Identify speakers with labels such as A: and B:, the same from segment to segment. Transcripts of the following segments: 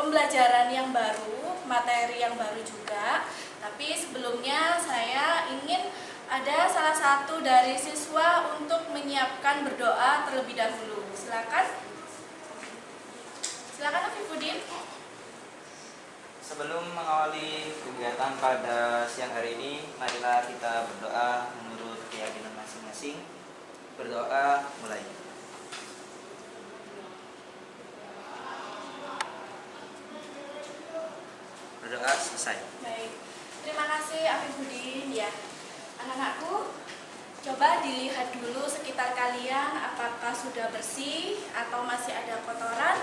A: pembelajaran yang baru, materi yang baru juga. Tapi sebelumnya saya ingin ada salah satu dari siswa untuk menyiapkan berdoa terlebih dahulu. Silakan. Silakan Afifuddin.
B: Sebelum mengawali kegiatan pada siang hari ini, marilah kita berdoa menurut keyakinan masing-masing. Berdoa mulai. Berdoa selesai.
A: Baik, terima kasih Afifuddin ya. Anak-anakku, coba dilihat dulu sekitar kalian apakah sudah bersih atau masih ada kotoran.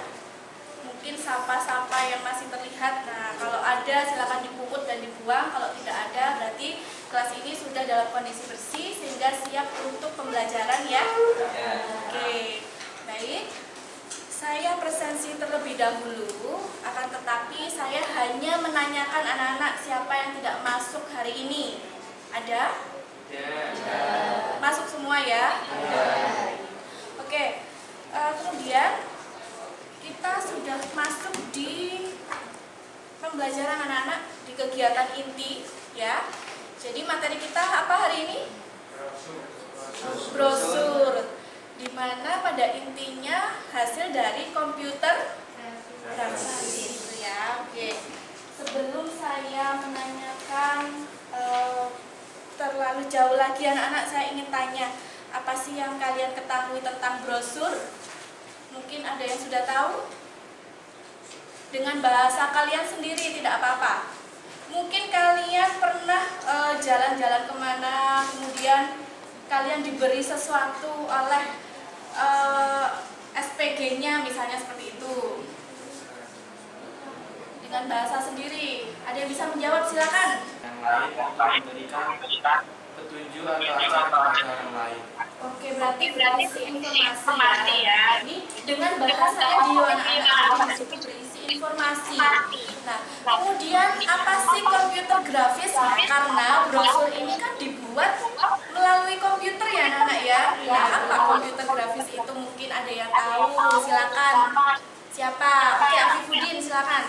A: Mungkin sampah-sampah yang masih terlihat. Nah, kalau ada silakan dipungut dan dibuang. Kalau tidak ada, berarti kelas ini sudah dalam kondisi bersih sehingga siap untuk pembelajaran ya. Oke, baik. Saya presensi terlebih dahulu, akan tetapi saya hanya menanyakan anak-anak siapa yang tidak masuk hari ini. Ada? Masuk semua ya? Oke, kemudian kita sudah masuk di pembelajaran anak-anak di kegiatan inti ya. Jadi materi kita apa hari ini? Brosur. Di mana pada intinya hasil dari komputer grafis itu ya. Oke. Sebelum saya menanyakan terlalu jauh lagi anak-anak, saya ingin tanya, apa sih yang kalian ketahui tentang brosur? Mungkin ada yang sudah tahu? Dengan bahasa kalian sendiri tidak apa-apa. Mungkin kalian pernah jalan-jalan kemana, kemudian kalian diberi sesuatu oleh SPG-nya misalnya seperti itu. Dengan bahasa sendiri. Ada yang bisa menjawab, silakan.
B: Yang lain memberikan petunjuk atau acara kepada orang lain.
A: Oke, berarti berisi informasi ya. Ini dengan bahasa video anak-anak itu berisi informasi. Nah, kemudian apa sih komputer grafis? Nah, karena brosur ini kan dibuat melalui komputer ya anak-anak ya. Nah, apa komputer grafis itu? Mungkin ada yang tahu, silakan. Siapa? Oke, Afifuddin, silakan.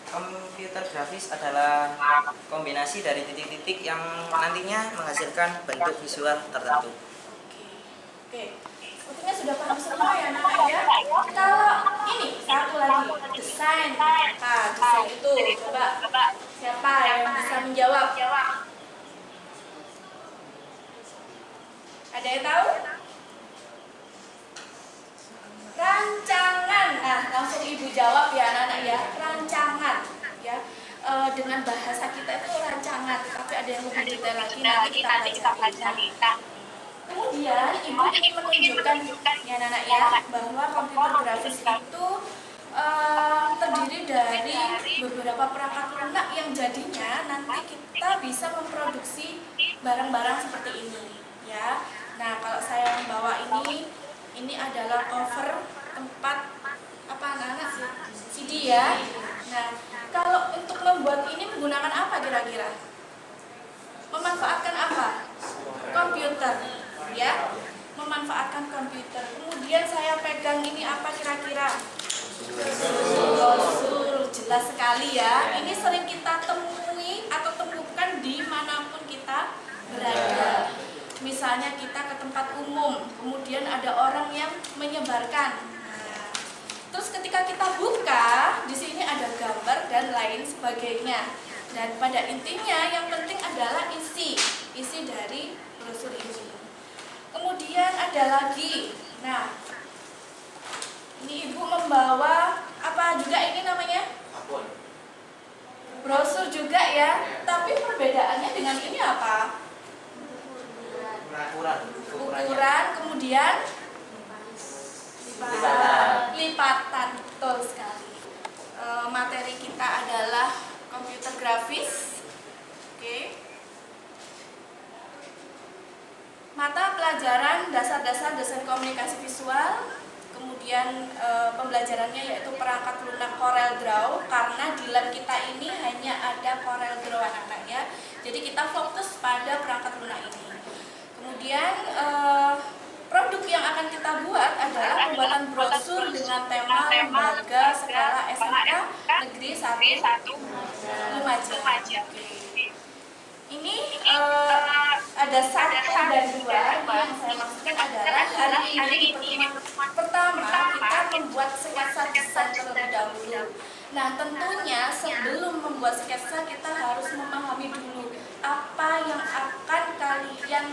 B: Komputer grafis adalah kombinasi dari titik-titik yang nantinya menghasilkan bentuk visual tertentu.
A: Oke. Sepertinya sudah paham semua ya anak-anak ya. Kalau ini satu lagi, desain. Nah, desain itu coba siapa yang bisa menjawab? Ada yang tahu? Rancangan. Nah, langsung ibu jawab ya anak-anak ya. Rancangan ya. Dengan bahasa kita itu rancangan, tapi ada yang lebih detail lagi nanti kita pelajari. Kemudian ibu ingin menunjukkan ya anak-anak ya bahwa komputer grafis itu terdiri dari beberapa perangkat lunak yang jadinya nanti kita bisa memproduksi barang-barang seperti ini ya. Nah, kalau saya membawa ini adalah cover tempat apa anak-anak CD ya. Nah, kalau untuk membuat ini menggunakan apa kira-kira? Memanfaatkan apa? Komputer ya. Memanfaatkan komputer. Kemudian saya pegang ini apa kira-kira? Brosur. Jelas sekali ya. Ini sering kita temui atau temukan dimanapun kita berada. Misalnya kita ke tempat umum, kemudian ada orang yang menyebarkan. Nah, terus ketika kita buka, di sini ada gambar dan lain sebagainya. Dan pada intinya yang penting adalah isi dari brosur ini. Kemudian ada lagi. Nah, ini ibu membawa apa juga ini namanya? Brosur juga ya. Tapi perbedaannya dengan ini apa? Ukuran, kemudian lipatan. Betul sekali. Materi kita adalah komputer grafis. Oke. Mata pelajaran dasar-dasar desain komunikasi visual. Kemudian pembelajarannya yaitu perangkat lunak Corel Draw, karena di lab kita ini hanya ada Corel Draw anak-anak ya. Jadi kita fokus pada perangkat lunak ini. Kemudian produk yang akan kita buat adalah pembuatan brosur dengan tema lembaga skala SMA Negeri 1 Lumajang. Ini ada 1 dan 2 yang saya maksudkan adalah hari ini di pertemuan pertama kita membuat sketsa desain terlebih dahulu. Nah, tentunya sebelum membuat sketsa kita harus memahami dulu apa yang akan kalian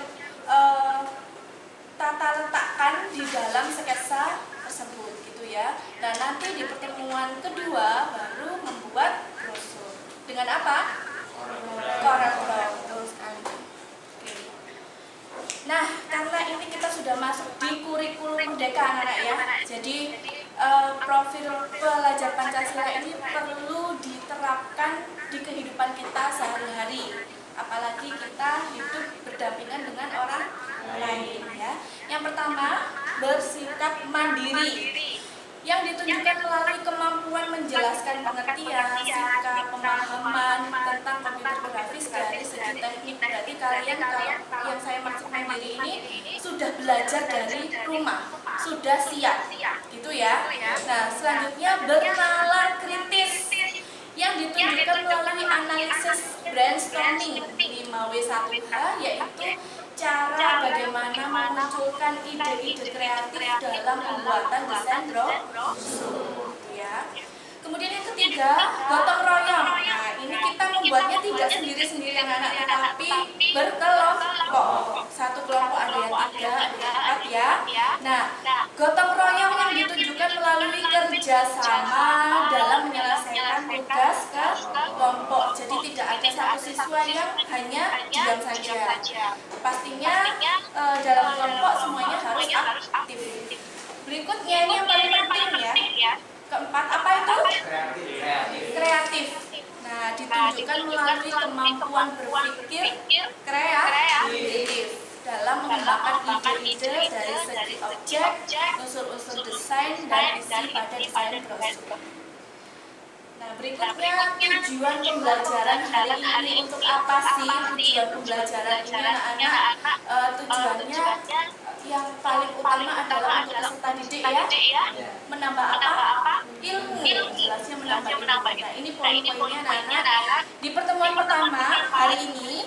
A: tata letakkan di dalam sketsa tersebut gitu ya. Dan nanti di pertemuan kedua baru membuat brosur. Dengan apa? CorelDRAW. Nah, karena ini kita sudah masuk di kurikulum Merdeka anak-anak ya. Jadi profil pelajar Pancasila ini perlu diterapkan di kehidupan kita sehari-hari. Apalagi kita hidup berdampingan dengan orang lain ya. Yang pertama, bersikap mandiri. Yang ditunjukkan melalui kemampuan menjelaskan pengertian, sikap, pemahaman tentang komputer grafis dari segi teknik. Berarti kalian kalau yang saya maksud mandiri ini sudah belajar dari rumah, sudah siap, gitu ya. Nah, selanjutnya bernalar kritis yang ditunjukkan melalui analisis brainstorming 5W1H, yaitu cara bagaimana memunculkan ide-ide kreatif dalam pembuatan desain brosur ya. Kemudian yang ketiga, gotong royong. Nah, ini kita membuatnya tidak sendiri-sendiri anak-anak, tetapi berkelompok. Satu kelompok ada yang 3, ada yang 4 ya. Nah, gotong royong yang ditunjukkan melalui kerjasama dalam menyelesaikan tugas ke kelompok. Jadi tidak ada satu siswa yang hanya diam saja. Pastinya dalam kelompok semuanya harus aktif. Berikutnya ini yang paling penting ya. Keempat, apa itu? Kreatif. Nah, ditunjukkan melalui kemampuan berpikir kreatif dalam mengembangkan ide-ide dari segi objek, unsur-unsur desain, dan isi pada desain brosur. Nah, berikutnya tujuan pembelajaran hari ini untuk apa sih tujuan pembelajaran ini anak-anak? Tujuannya yang paling utama adalah untuk peserta didik ya, menambah apa? Ilmu. Jelasnya menambah ilmu. Nah, ini poin-poinnya anak-anak. Di pertemuan pertama hari ini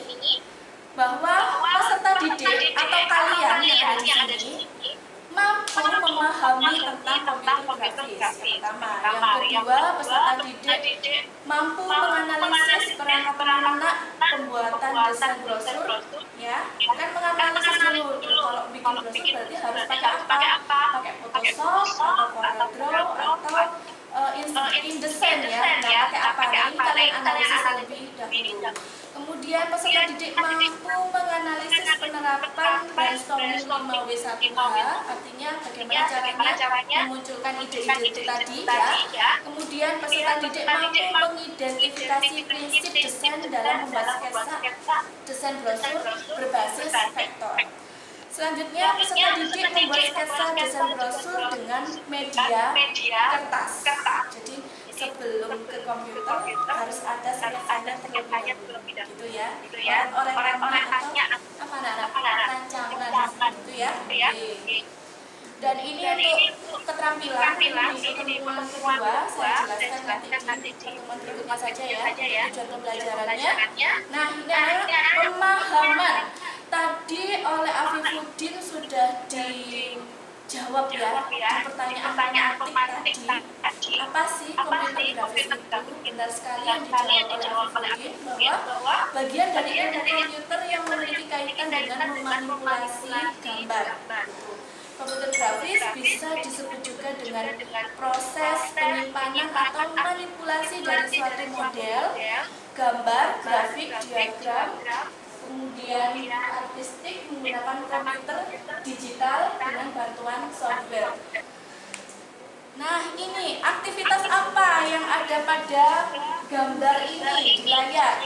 A: bahwa peserta didik atau kalian yang ada di sini mampu memahami tentang komputer grafis. Yang pertama, yang kedua, peserta didik mampu menganalisis perangkat pelunak pembuatan desain brosur, ya. Kan menganalisis dulu. Kalau bikin brosur berarti harus pakai apa? Pakai Photoshop atau CorelDRAW atau InDesign ya. Nah, pakai apa? Ini kalian analisis terlebih dahulu. Kemudian peserta didik mampu menganalisis penerapan brainstorming 5W1H, artinya bagaimana caranya memunculkan ide-ide itu tadi ya. Kemudian peserta didik mampu mengidentifikasi prinsip desain dalam membuat sketsa desain brosur berbasis vektor. Selanjutnya peserta didik membuat sketsa desain brosur dengan media kertas. Jadi sebelum ke komputer harus ada sketsanya terlebih dahulu, gitu ya. Orang tanya apa rancangan, gitu ya. Dan ini untuk keterampilan di pertemuan kedua saya jelaskan nanti di pertemuan berikutnya saja ya, tujuan pembelajarannya. Nah, ini adalah pemahaman. Tadi oleh Afifuddin sudah dijawab ya di pertanyaan tematik tadi. Apa sih komputer grafis itu? Benar sekali yang dijawab oleh Afifuddin bahwa bagian dari ilmu komputer yang memiliki kaitan dengan memanipulasi gambar. Komputer grafis bisa disebut juga dengan proses penyimpanan atau manipulasi dari suatu model, gambar, grafik, diagram, kemudian artistik menggunakan komputer digital dengan bantuan software. Nah, ini aktivitas apa yang ada pada gambar ini di layar?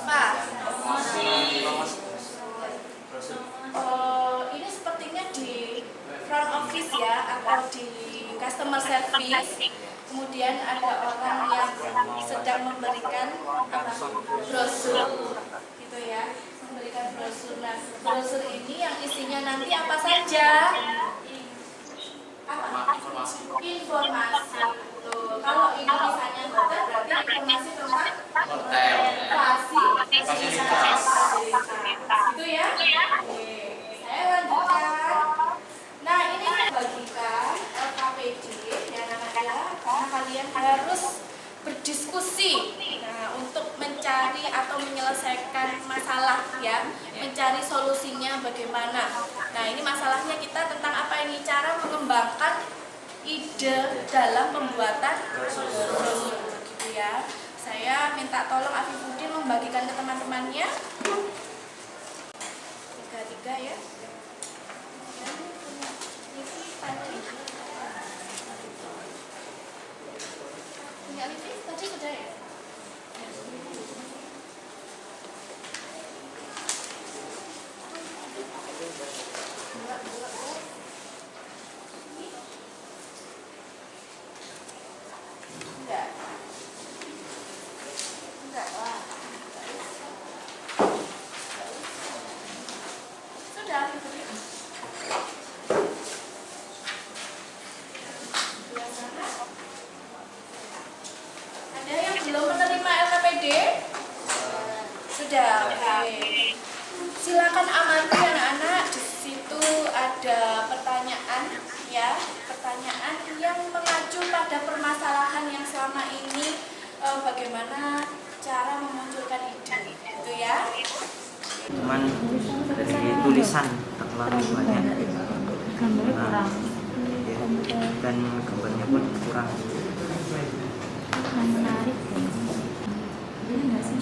A: Apa? Ini sepertinya di front office ya, atau di customer service. Kemudian ada orang yang sedang memberikan brosur, gitu ya, memberikan brosur. Nah, brosur ini yang isinya nanti apa saja? Informasi. ya, karena kalian harus berdiskusi untuk mencari atau menyelesaikan masalah ya, mencari solusinya bagaimana. Nah, ini masalahnya kita tentang apa ini? Cara mengembangkan ide dalam pembuatan brosur gitu ya. Saya minta tolong Afifuddin membagikan ke teman-temannya. Tiga ya. Punya Livi tadi sudah ya? Enggak, wah. Sudah, Livi. Ada yang belum menerima LKPD? Sudah, oke. Silakan amati anak-anak. Di situ ada pertanyaan ya, pertanyaan yang mengacu pada permasalahan yang selama ini bagaimana cara memunculkan ide, gitu ya.
B: Cuman dari tulisan terlalu banyak. Nah, ya, dan gambarnya pun kurang.
C: Menarik ya. Ini nggak sih?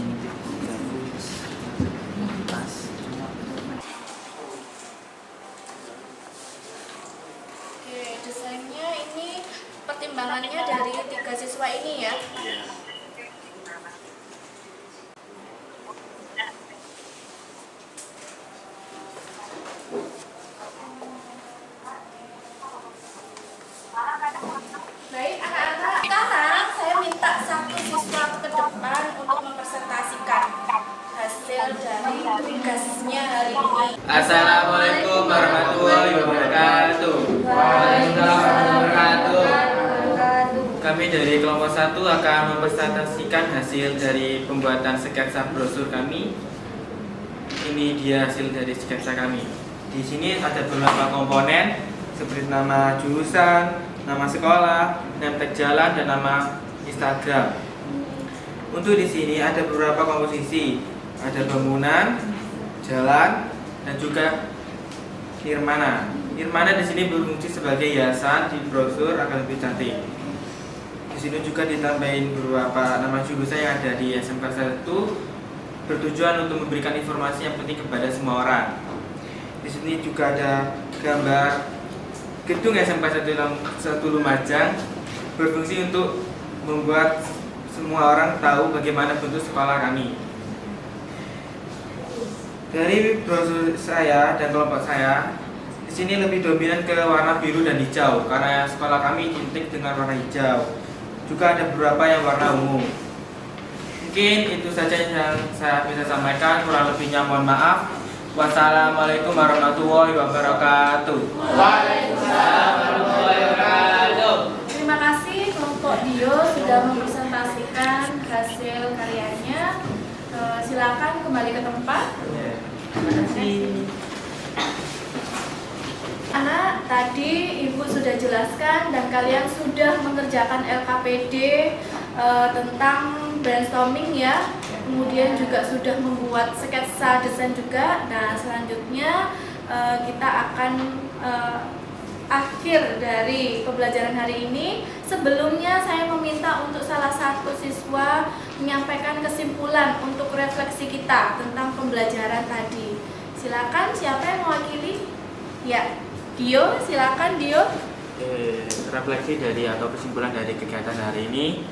A: Oke, desainnya ini pertimbangannya dari 3 siswa ini ya. Baik anak-anak, sekarang saya minta satu siswa ke depan untuk mempresentasikan hasil dari tugasnya hari ini.
D: Assalamualaikum warahmatullahi wabarakatuh. Waalaikumsalam warahmatullahi wabarakatuh. Kami dari kelompok 1 akan mempresentasikan hasil dari pembuatan sketsa brosur kami. Ini dia hasil dari sketsa kami. Di sini ada beberapa komponen seperti nama jurusan, nama sekolah, nama tag jalan, dan nama Instagram. Untuk di sini ada beberapa komposisi, ada bangunan, jalan, dan juga nirmana. Nirmana di sini berfungsi sebagai hiasan di brosur agar lebih cantik. Di sini juga ditambahin beberapa nama jurusan yang ada di SMK 1 bertujuan untuk memberikan informasi yang penting kepada semua orang. Di sini juga ada gambar gedung SMK 1 Lumajang berfungsi untuk membuat semua orang tahu bagaimana bentuk sekolah kami. Dari brosur saya dan kelompok saya, di sini lebih dominan ke warna biru dan hijau karena sekolah kami identik dengan warna hijau. Juga ada beberapa yang warna ungu. Mungkin itu saja yang saya bisa sampaikan, kurang lebihnya mohon maaf. Wassalamualaikum warahmatullahi wabarakatuh. Waalaikumsalam warahmatullahi wabarakatuh.
A: Terima kasih kelompok Dio sudah mempresentasikan hasil karyanya. Silakan kembali ke tempat.
B: Terima kasih.
A: Anak, tadi Ibu sudah jelaskan dan kalian sudah mengerjakan LKPD tentang brainstorming ya. Kemudian juga sudah membuat sketsa desain juga. Nah, selanjutnya kita akan akhir dari pembelajaran hari ini. Sebelumnya saya meminta untuk salah satu siswa menyampaikan kesimpulan untuk refleksi kita tentang pembelajaran tadi. Silakan, siapa yang mewakili? Ya, Dio, silakan Dio.
D: Refleksi dari atau kesimpulan dari kegiatan hari ini,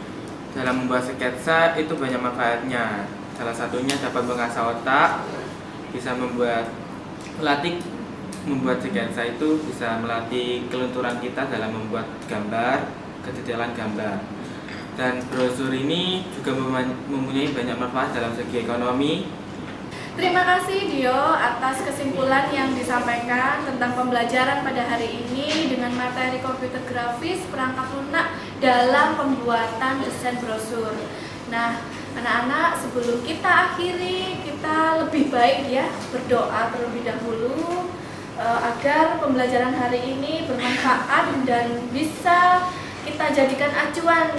D: dalam membuat sketsa itu banyak manfaatnya. Salah satunya dapat mengasah otak, bisa melatih membuat sketsa itu bisa melatih kelenturan kita dalam membuat gambar, kedetailan gambar. Dan brosur ini juga mempunyai banyak manfaat dalam segi ekonomi.
A: Terima kasih Dio atas kesimpulan yang disampaikan tentang pembelajaran pada hari ini dengan materi komputer grafis perangkat lunak dalam pembuatan desain brosur. Nah, anak-anak, sebelum kita akhiri, kita lebih baik ya berdoa terlebih dahulu agar pembelajaran hari ini bermanfaat dan bisa kita kita jadikan acuan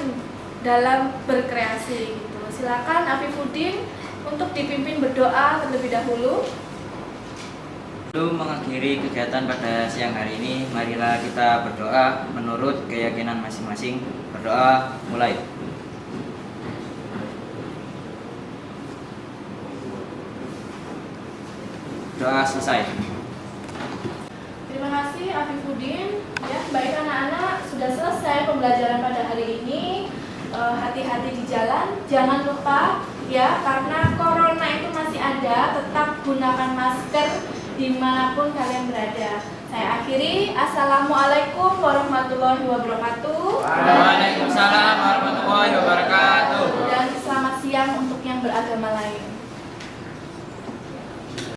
A: dalam berkreasi gitu. Silakan Afifuddin untuk dipimpin berdoa terlebih dahulu.
B: Sebelum mengakhiri kegiatan pada siang hari ini, marilah kita berdoa menurut keyakinan masing-masing. Berdoa mulai. Doa selesai.
A: Terima kasih Afifuddin. Ya, baik anak-anak, sudah selesai pembelajaran pada hari ini. Hati-hati di jalan, jangan lupa ya, karena corona itu masih ada, tetap gunakan masker dimanapun kalian berada. Saya akhiri, Assalamualaikum warahmatullahi wabarakatuh.
D: Waalaikumsalam warahmatullahi wabarakatuh.
A: Dan selamat siang untuk yang beragama lain.